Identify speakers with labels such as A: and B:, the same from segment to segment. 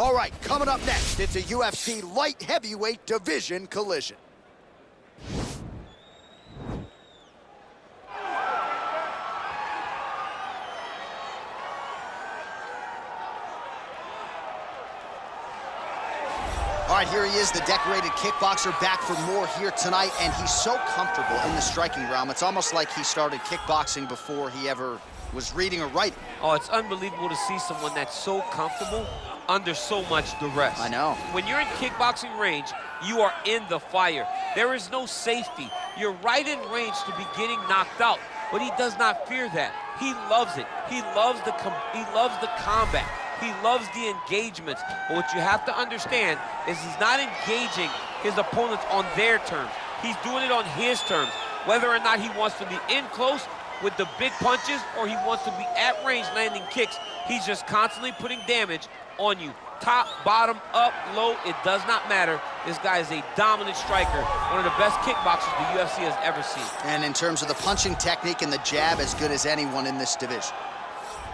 A: All right, coming up next, it's a UFC light heavyweight division collision. All right, here he is, the decorated kickboxer, back for more here tonight, and he's so comfortable in the striking realm. It's almost like he started kickboxing before he ever was reading or writing.
B: Oh, it's unbelievable to see someone that's so comfortable under so much duress.
A: I know.
B: When you're in kickboxing range, you are in the fire. There is no safety. You're right in range to be getting knocked out, but he does not fear that. He loves it. He loves the combat. He loves the engagements. But what you have to understand is he's not engaging his opponents on their terms. He's doing it on his terms. Whether or not he wants to be in close with the big punches or he wants to be at range landing kicks, he's just constantly putting damage on you. Top, bottom, up, low, it does not matter. This guy is a dominant striker, one of the best kickboxers the UFC has ever seen.
A: And in terms of the punching technique and the jab, as good as anyone in this division.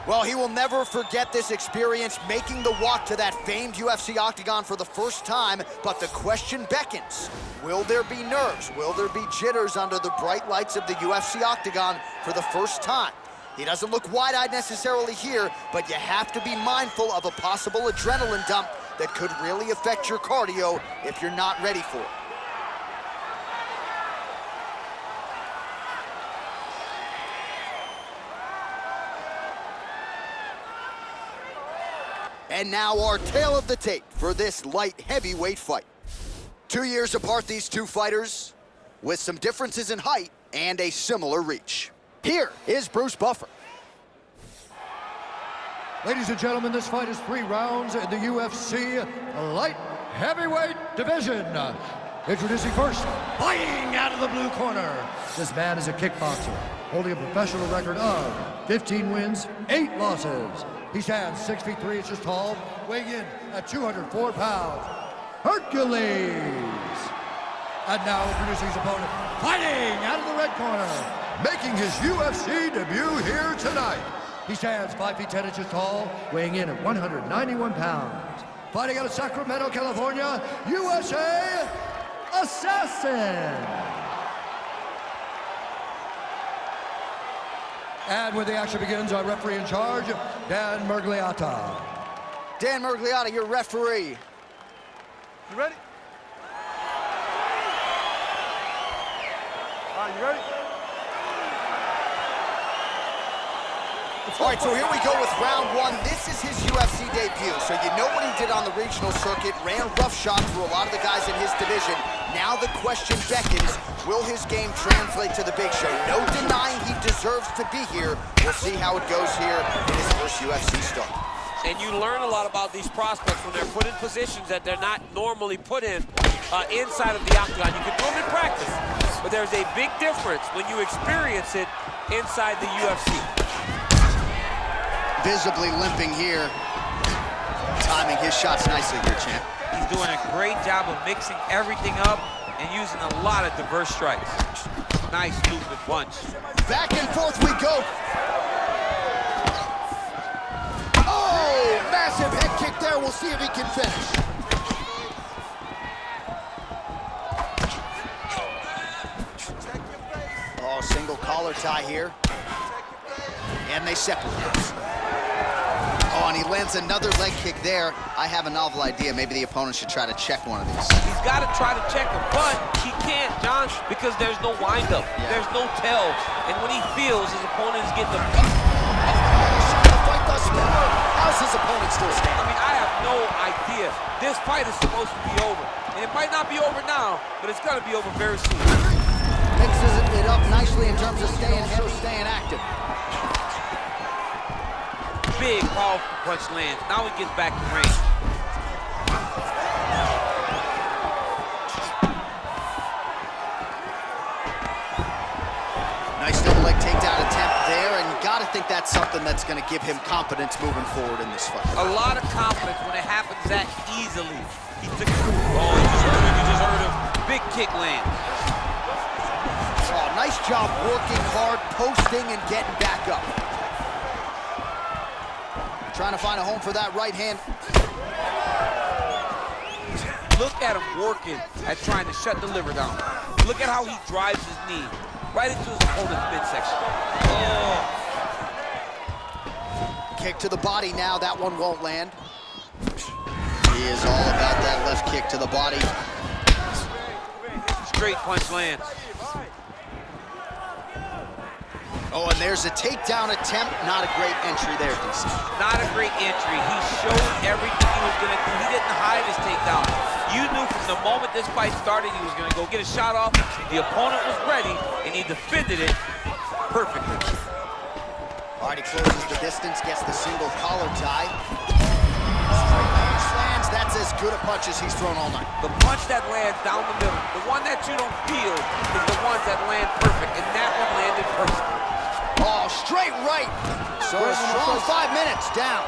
A: Well, he will never forget this experience, making the walk to that famed UFC octagon for the first time, but the question beckons. Will there be nerves? Will there be jitters under the bright lights of the UFC octagon for the first time? He doesn't look wide-eyed necessarily here, but you have to be mindful of a possible adrenaline dump that could really affect your cardio if you're not ready for it. And now our tale of the tape for this light heavyweight fight. 2 years apart, these two fighters, with some differences in height and a similar reach. Here is Bruce Buffer.
C: Ladies and gentlemen, this fight is 3 rounds in the UFC light heavyweight division. Introducing first, fighting out of the blue corner. This man is a kickboxer, holding a professional record of 15 wins, 8 losses. He stands 6 feet 3 inches tall, weighing in at 204 pounds. Hercules! And now introducing his opponent, fighting out of the red corner, making his UFC debut here tonight. He stands 5 feet 10 inches tall, weighing in at 191 pounds. Fighting out of Sacramento, California, USA, Assassin! And when the action begins, our referee in charge, Dan Mergliata.
A: Dan Mergliata, your referee.
D: You ready? All right, you ready?
A: All right, so here we go with round 1. This is his UFC debut, so you know what he did on the regional circuit, ran roughshod through a lot of the guys in his division. Now the question beckons, will his game translate to the big show? No denying he deserves to be here. We'll see how it goes here in his first UFC start.
B: And you learn a lot about these prospects when they're put in positions that they're not normally put in inside of the octagon. You can do them in practice, but there's a big difference when you experience it inside the UFC.
A: Visibly limping here. Timing his shots nicely here, champ.
B: He's doing a great job of mixing everything up and using a lot of diverse strikes. Nice looping punch.
A: Back and forth we go. Oh, massive head kick there. We'll see if he can finish. Oh, single collar tie here. And they separate. Oh, and he lands another leg kick there. I have a novel idea. Maybe the opponent should try to check one of these.
B: He's got to try to check him, but he can't, John, because there's no windup.
A: Yeah.
B: There's no tell. And when he feels his opponent is getting the...
A: Fight thus far. How's his opponent still standing?
B: I mean, I have no idea. This fight is supposed to be over. And it might not be over now, but it's going to be over very soon.
A: Mixes it up nicely in terms of staying active.
B: Big, powerful punch lands. Now he gets back to range.
A: Nice double leg takedown attempt there, and you got to think that's something that's going to give him confidence moving forward in this fight.
B: A lot of confidence when it happens that easily. He took it. Oh, you just heard him. Big kick land.
A: Oh, nice job working hard, posting, and getting back up. Trying to find a home for that right hand.
B: Look at him working at trying to shut the liver down. Look at how he drives his knee right into his opponent's midsection. Oh.
A: Kick to the body now, that one won't land. He is all about that left kick to the body.
B: Straight punch lands.
A: Oh, and there's a takedown attempt. Not a great entry there, DC.
B: Not a great entry. He showed everything he was gonna do. He didn't hide his takedown. You knew from the moment this fight started he was gonna go get a shot off. The opponent was ready, and he defended it perfectly.
A: All right, he closes the distance, gets the single collar tie. Straight punch lands. That's as good a punch as he's thrown all night.
B: The punch that lands down the middle, the one that you don't feel, is the ones that land perfect, and that one landed perfect.
A: Oh, straight right. So a strong 5 minutes down.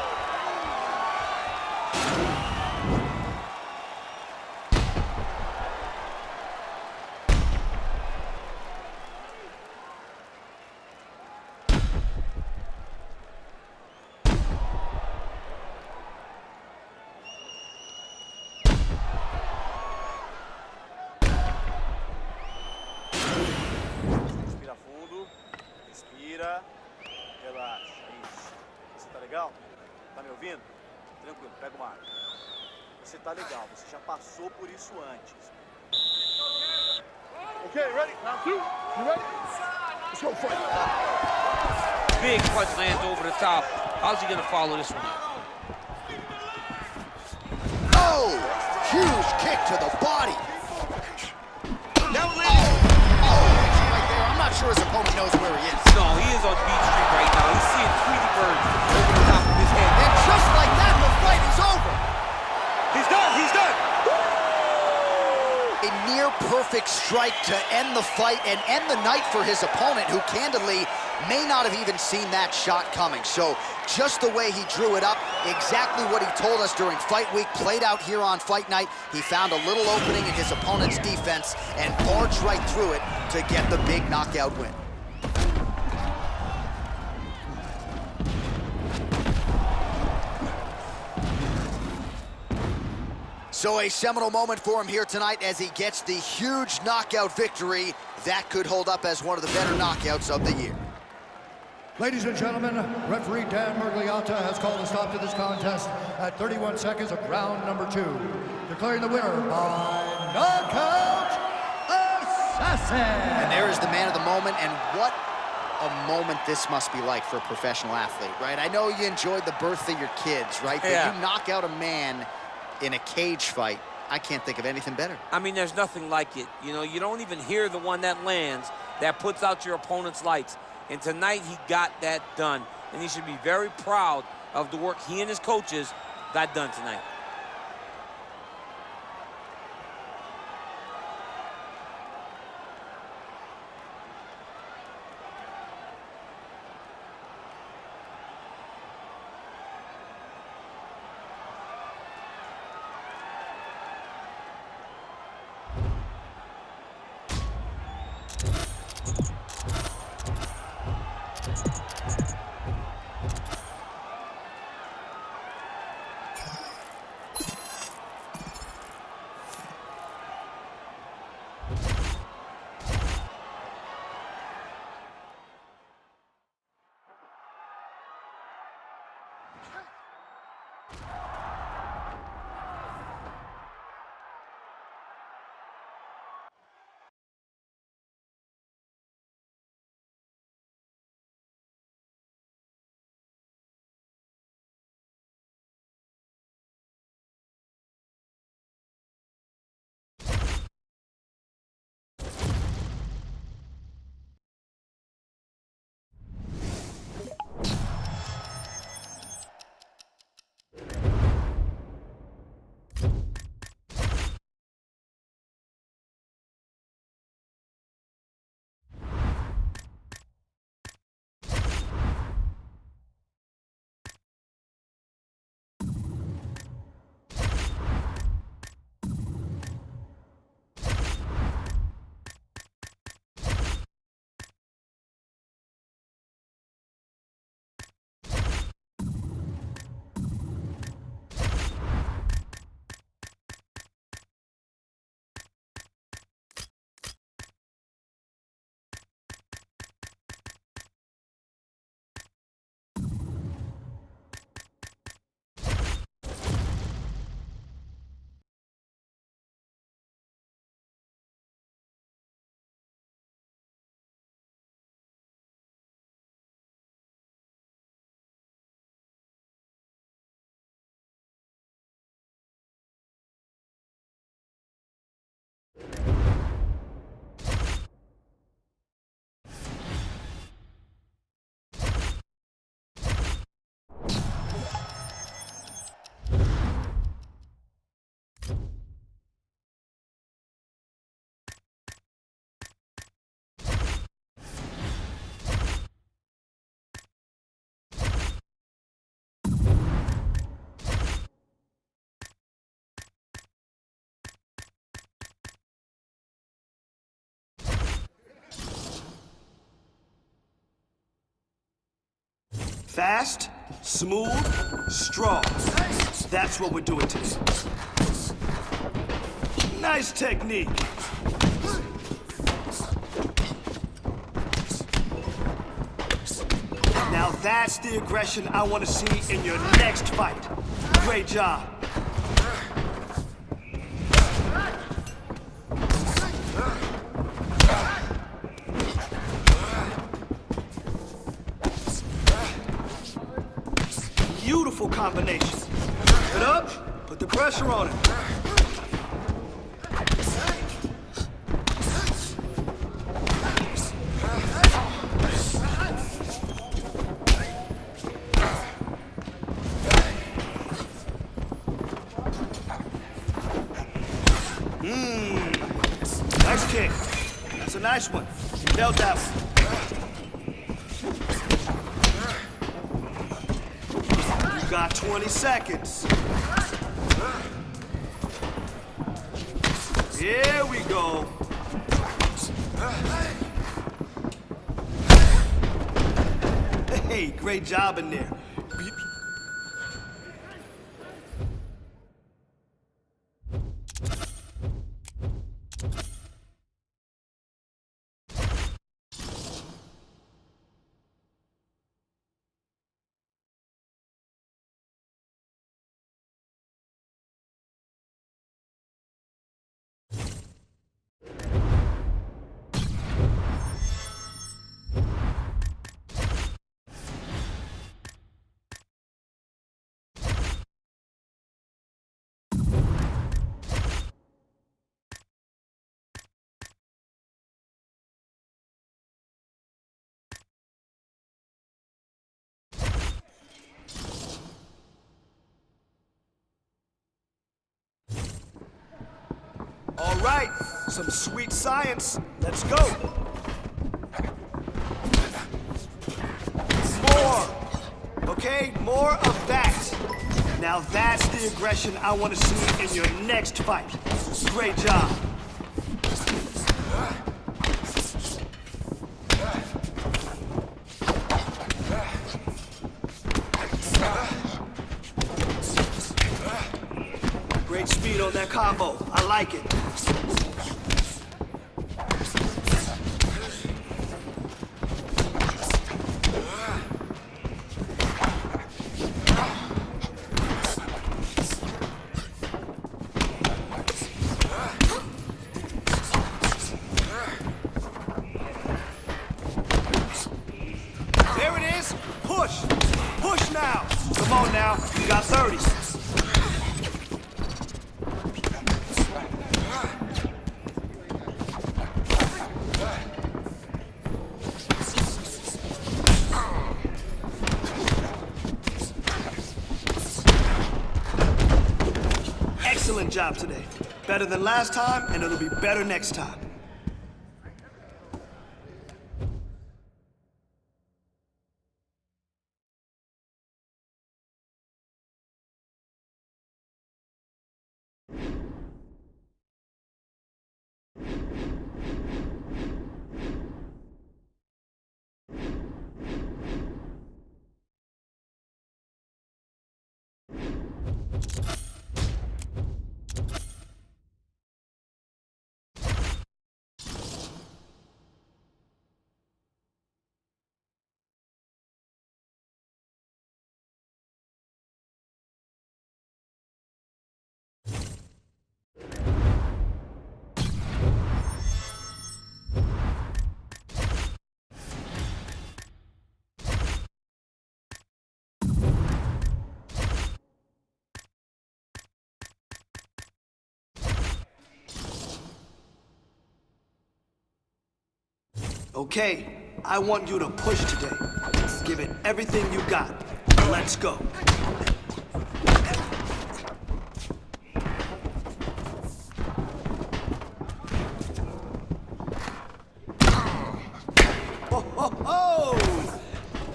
D: Respira fundo. Respira. Relaxa. Isso. Você tá legal? Tá me ouvindo? Tranquilo, pega uma água. Você tá legal, você já passou por isso antes. Okay, ready? Round 2. You ready? Let's go fight.
B: Big punch lands over the top. How's he gonna follow this one?
A: Oh, huge kick to the body.
B: That
A: Oh, right there. I'm not sure his opponent knows where he is.
B: No, he is on Beach Street right now. He's seeing Tweety Bird over the top of his head.
A: And just like that, the fight is over.
B: He's done, he's done.
A: A near-perfect strike to end the fight and end the night for his opponent, who candidly may not have even seen that shot coming. So just the way he drew it up, exactly what he told us during fight week, played out here on fight night. He found a little opening in his opponent's defense and barged right through it to get the big knockout win. So a seminal moment for him here tonight as he gets the huge knockout victory. That could hold up as one of the better knockouts of the year.
C: Ladies and gentlemen, referee Dan Mergliata has called a stop to this contest at 31 seconds of round number 2, declaring the winner by knockout assassin.
A: And there is the man of the moment, and what a moment this must be like for a professional athlete, right? I know you enjoyed the birth of your kids, right?
B: Yeah.
A: But you knock out a man in a cage fight, I can't think of anything better.
B: I mean, there's nothing like it. You know, you don't even hear the one that lands, that puts out your opponent's lights. And tonight, he got that done. And he should be very proud of the work he and his coaches got done tonight.
D: Fast, smooth, strong. That's what we're doing today. Nice technique. Now that's the aggression I want to see in your next fight. Great job. Beautiful combination. Get up, put the pressure on it. Nice kick. That's a nice one. You nailed that one. You got 20 seconds. Here we go. Hey, great job in there. All right, some sweet science. Let's go. More. Okay, more of that. Now that's the aggression I want to see in your next fight. Great job. Great speed on that combo. I like it. There it is. Push. Push now. Come on now. You got 30. Excellent job today. Better than last time, and it'll be better next time. Okay, I want you to push today. Give it everything you got. Let's go. Ho, ho, ho!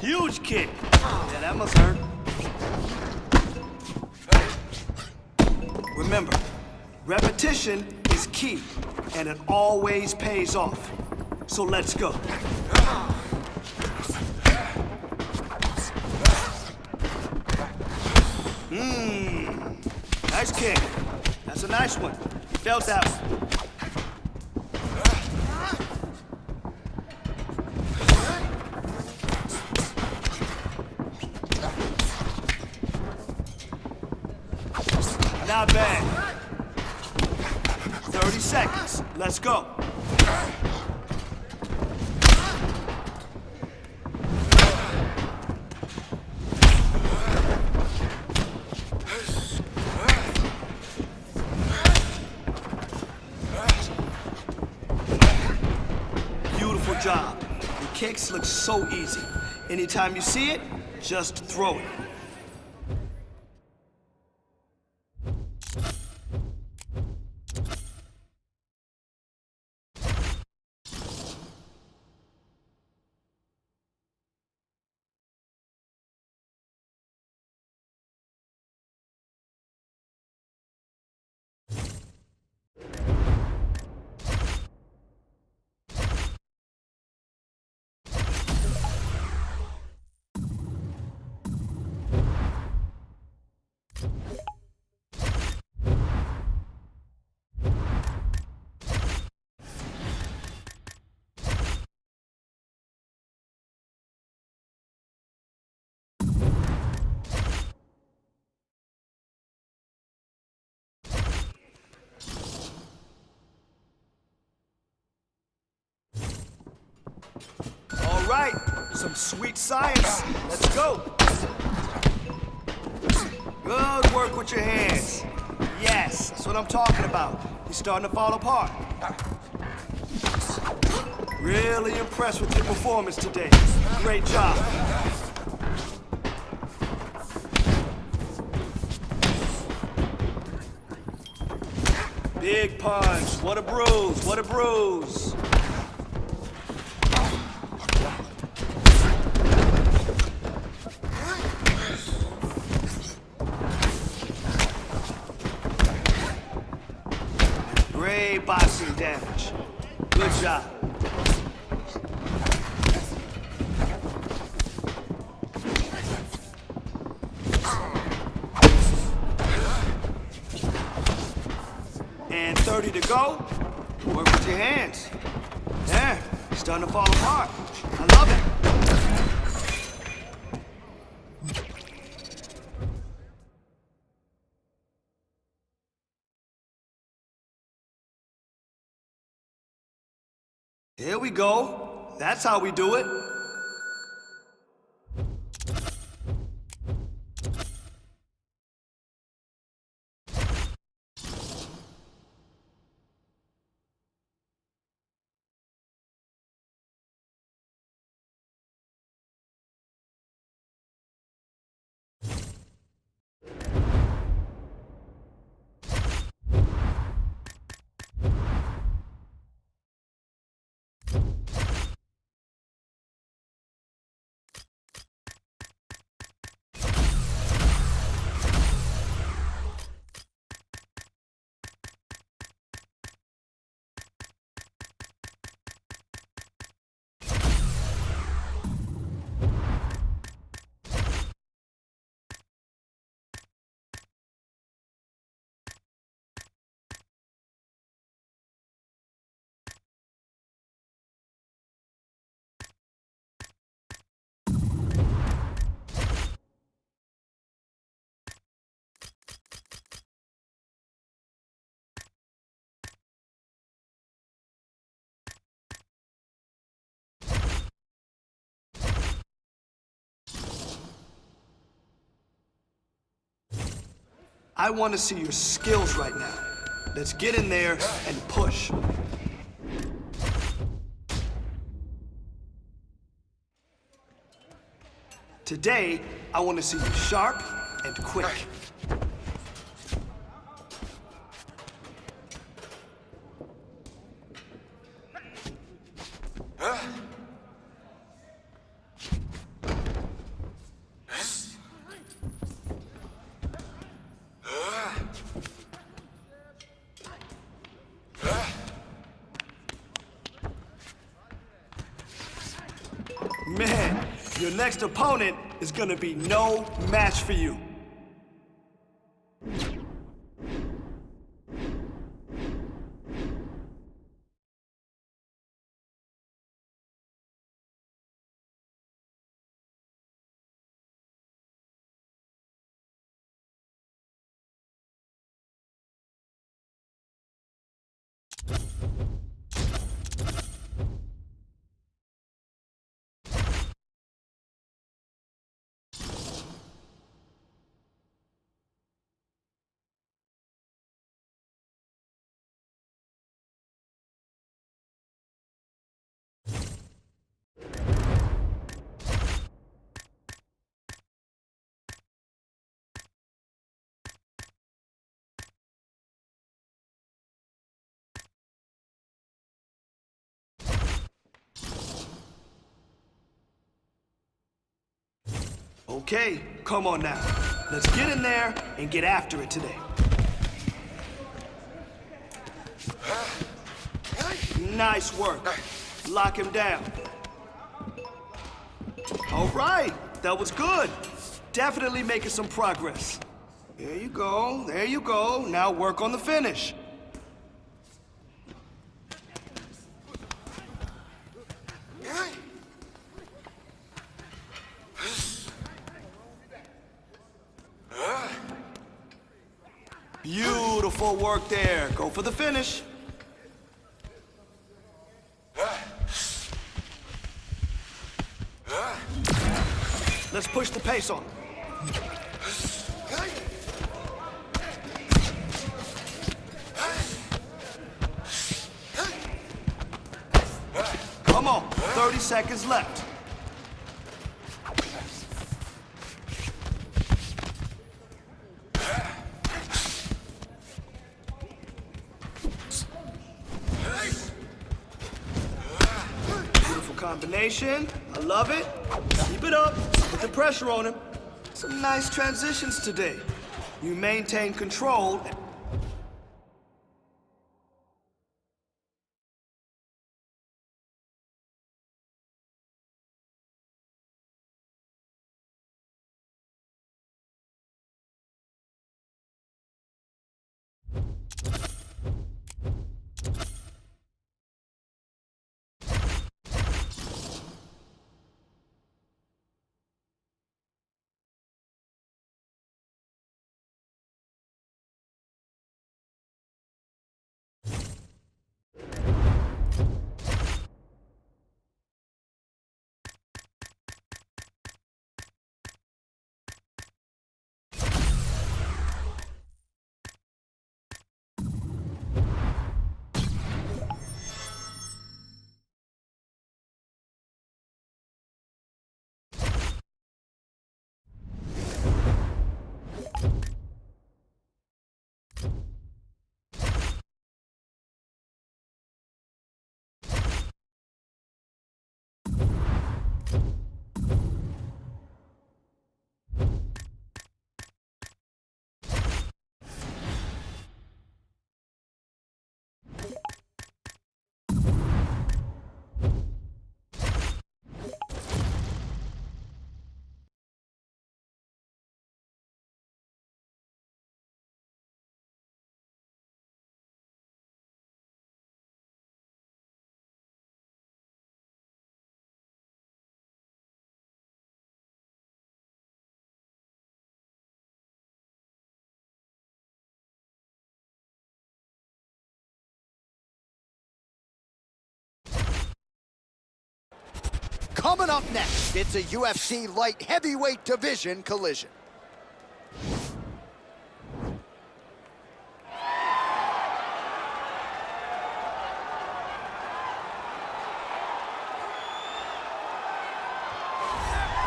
D: Huge kick. Yeah, that must hurt. Remember, repetition is key, and it always pays off. So let's go. Nice kick. That's a nice one. Felt that one. Not bad. 30 seconds. Let's go. Beautiful job. The kicks look so easy. Anytime you see it, just throw it. All right, some sweet science. Let's go. Good work with your hands. Yes, that's what I'm talking about. He's starting to fall apart. Really impressed with your performance today. Great job. Big punch. What a bruise. What a bruise. Great boxing damage. Good job. And 30 to go. Work with your hands. There, it's starting to fall apart. I love it. Here we go. That's how we do it. I want to see your skills right now. Let's get in there and push. Today, I want to see you sharp and quick. Man, your next opponent is gonna be no match for you.
E: Okay, come on now. Let's get in there and get after it today. Nice work. Lock him down. All right, that was good. Definitely making some progress. There you go, there you go. Now work on the finish. Beautiful work there. Go for the finish. Let's push the pace on. Come on, 30 seconds left. Beautiful combination. I love it. Keep it up. Put the pressure on him. Some nice transitions today. You maintain control.
A: Coming up next, it's a UFC light heavyweight division collision.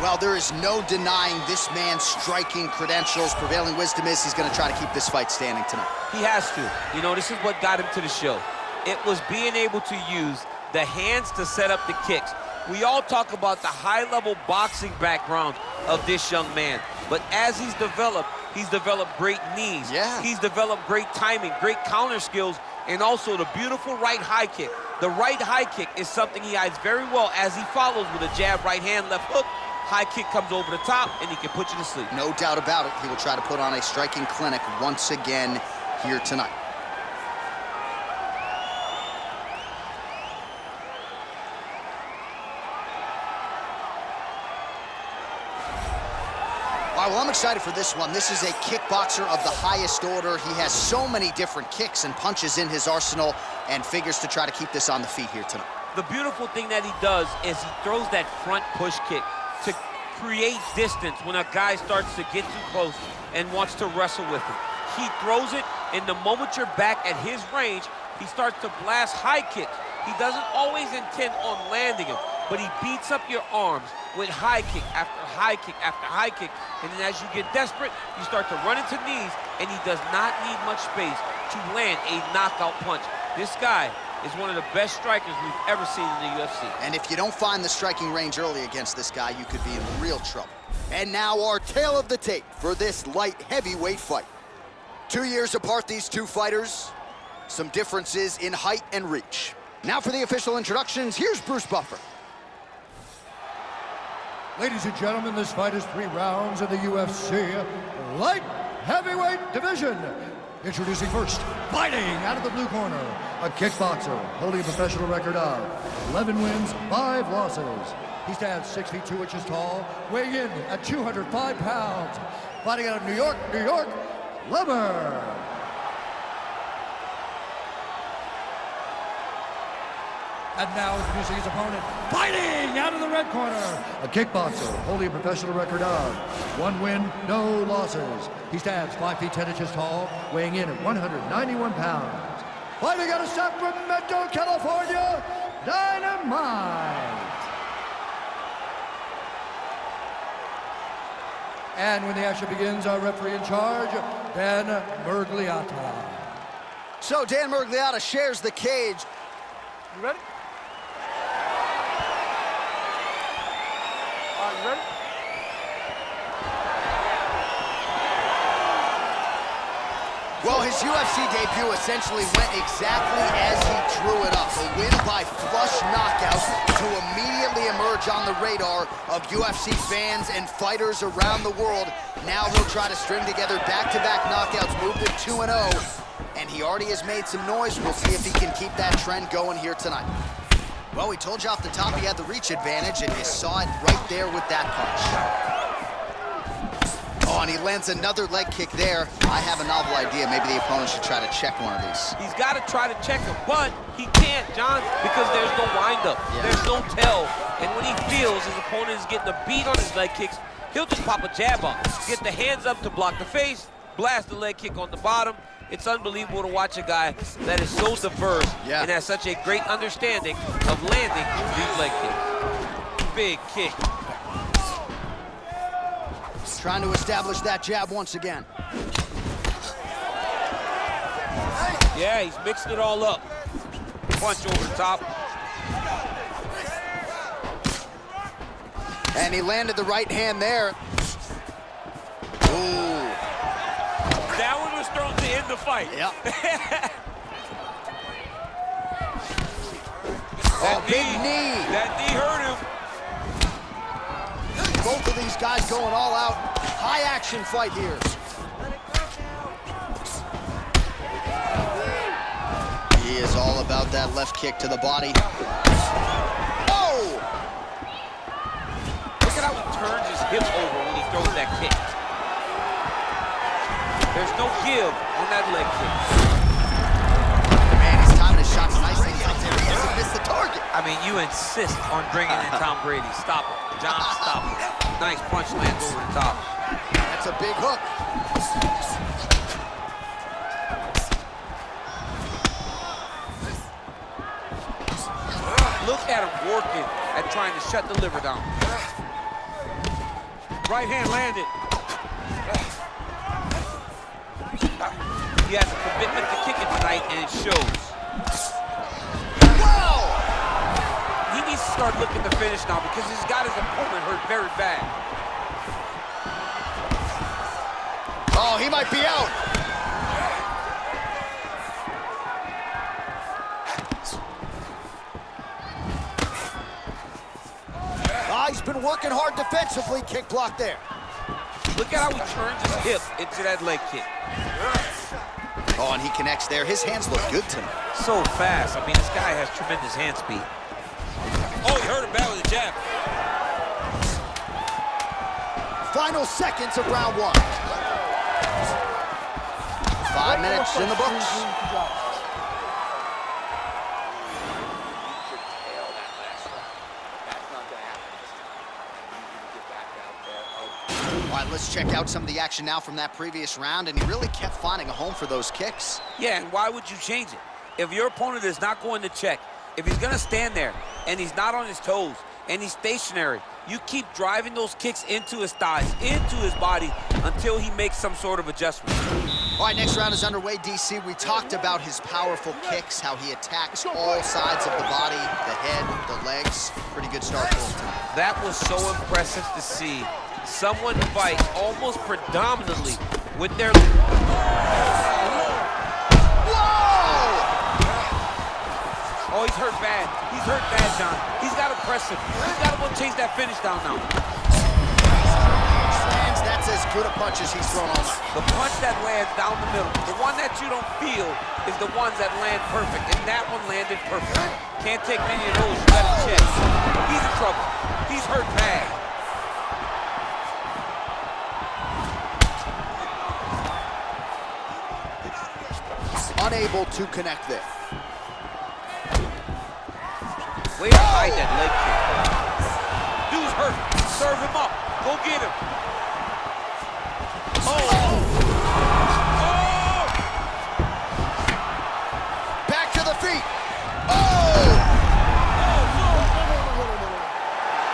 A: Well, there is no denying this man's striking credentials. Prevailing wisdom is he's going to try to keep this fight standing tonight.
B: He has to. You know, this is what got him to the show. It was being able to use the hands to set up the kicks. We all talk about the high-level boxing background of this young man, but as he's developed great knees.
A: Yeah.
B: He's developed great timing, great counter skills, and also the beautiful right high kick. The right high kick is something he hides very well as he follows with a jab, right hand, left hook. High kick comes over the top, and he can put you to sleep.
A: No doubt about it. He will try to put on a striking clinic once again here tonight. All right, well, I'm excited for this one. This is a kickboxer of the highest order. He has so many different kicks and punches in his arsenal and figures to try to keep this on the feet here tonight.
B: The beautiful thing that he does is he throws that front push kick to create distance when a guy starts to get too close and wants to wrestle with him. He throws it, and the moment you're back at his range, he starts to blast high kicks. He doesn't always intend on landing him, but he beats up your arms with high kick after high kick after high kick. And then as you get desperate, you start to run into knees, and he does not need much space to land a knockout punch. This guy is one of the best strikers we've ever seen in the UFC.
A: And if you don't find the striking range early against this guy, you could be in real trouble. And now our tale of the tape for this light heavyweight fight. 2 years apart, these two fighters. Some differences in height and reach. Now for the official introductions, here's Bruce Buffer.
C: Ladies and gentlemen, this fight is 3 rounds in the UFC light heavyweight division. Introducing first, fighting out of the blue corner, a kickboxer holding a professional record of 11 wins, 5 losses. He stands 6 feet 2 inches tall, weighing in at 205 pounds. Fighting out of New York, Lever. And now introducing his opponent, fighting out of the red corner, a kickboxer holding a professional record of 1 win, no losses. He stands 5 feet 10 inches tall, weighing in at 191 pounds. Fighting out of Sacramento, California, Dynamite. And when the action begins, our referee in charge, Dan Murgliata.
A: So Dan Murgliata shares the cage.
D: You ready? You ready?
A: Well, his UFC debut essentially went exactly as he drew it up. A win by flush knockout to immediately emerge on the radar of UFC fans and fighters around the world. Now he'll try to string together back-to-back knockouts, move to 2-0. And he already has made some noise. We'll see if he can keep that trend going here tonight. Well, we told you off the top he had the reach advantage, and you saw it right there with that punch. Oh, and he lands another leg kick there. I have a novel idea. Maybe the opponent should try to check one of these.
B: He's got to try to check him, but he can't, John, because there's no windup.
A: Yeah.
B: There's no tell. And when he feels his opponent is getting a beat on his leg kicks, he'll just pop a jab up, get the hands up to block the face, blast the leg kick on the bottom. It's unbelievable to watch a guy that is so diverse and has such a great understanding of landing these leg kicks. Big kick.
A: Trying to establish that jab once again.
B: Yeah, he's mixing it all up. Punch over the top.
A: And he landed the right hand there. Ooh.
B: That one was thrown to end the fight.
A: Yep. Big knee.
B: That knee hurt him.
A: Both of these guys going all out. High action fight here. He is all about that left kick to the body. Oh!
B: Look at how he turns his hip over when he throws that kick. There's no give on that leg kick.
A: Man, he's timing his shots nicely out there. He hasn't missed the target.
B: I mean, you insist on bringing in Tom Brady. Stop it. John, stop it. Nice punch lands over the top.
A: That's a big hook.
B: Look at him working at trying to shut the liver down. Right hand landed. He has a commitment to kicking tonight, and it shows.
A: Wow!
B: He needs to start looking to finish now because he's got his opponent hurt very bad.
A: Oh, he might be out. He's been working hard defensively. Kick block there.
B: Look at how he turns his hip into that leg kick.
A: Oh, and he connects there. His hands look good tonight.
B: So fast. I mean, this guy has tremendous hand speed. Oh, he hurt him bad with a jab.
A: Final seconds of round 1. 5 minutes in the books. All right, let's check out some of the action now from that previous round, and he really kept finding a home for those kicks.
B: Yeah, and why would you change it? If your opponent is not going to check, if he's going to stand there and he's not on his toes and he's stationary, you keep driving those kicks into his thighs, into his body until he makes some sort of adjustment.
A: All right, next round is underway, DC. We talked about his powerful kicks, how he attacks all sides of the body, the head, the legs. Pretty good start for him tonight.
B: That was so impressive to see someone fight almost predominantly with their... Oh, he's hurt bad. He's hurt bad, John. He's got to press him. He's got to go chase that finish down now.
A: That's as good a punch as he's thrown all night.
B: The punch that lands down the middle, the one that you don't feel is the ones that land perfect, and that one landed perfect. Can't take many of those. You got to check. He's in trouble. He's hurt bad.
A: Unable to connect there.
B: Way to hide that leg kick. Dude's hurt. Serve him up. Go get him. Oh! Oh!
A: Back to the feet. Oh!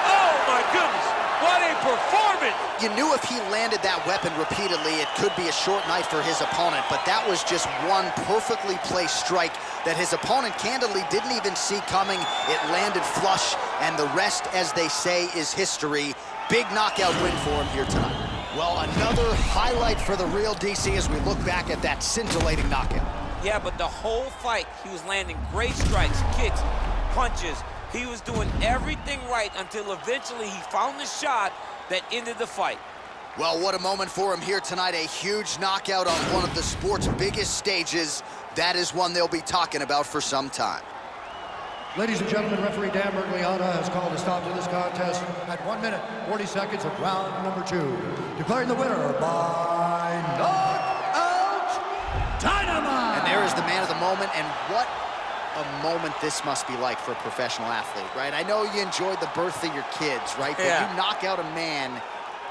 B: Oh my goodness! What a performance!
A: You knew if he landed that weapon repeatedly, it could be a short night for his opponent, but that was just one perfectly placed strike that his opponent candidly didn't even see coming. It landed flush, and the rest, as they say, is history. Big knockout win for him here tonight. Well, another highlight for the real DC as we look back at that scintillating knockout.
B: Yeah, but the whole fight, he was landing great strikes, kicks, punches. He was doing everything right until eventually he found the shot that ended the fight.
A: Well, what a moment for him here tonight. A huge knockout on one of the sport's biggest stages. That is one they'll be talking about for some time.
C: Ladies and gentlemen, referee Dan Bergliana has called a stop to this contest at 1 minute, 40 seconds of round number 2. Declaring the winner by knockout dynamite!
A: And there is the man of the moment, and what a moment this must be like for a professional athlete, right? I know you enjoyed the birth of your kids, right? But
B: Yeah.
A: you knock out a man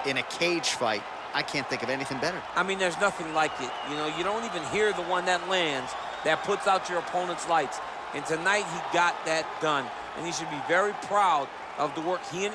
A: in a cage fight, I can't think of anything better.
B: I mean, there's nothing like it. You know, you don't even hear the one that lands, that puts out your opponent's lights. And tonight, he got that done. And he should be very proud of the work he and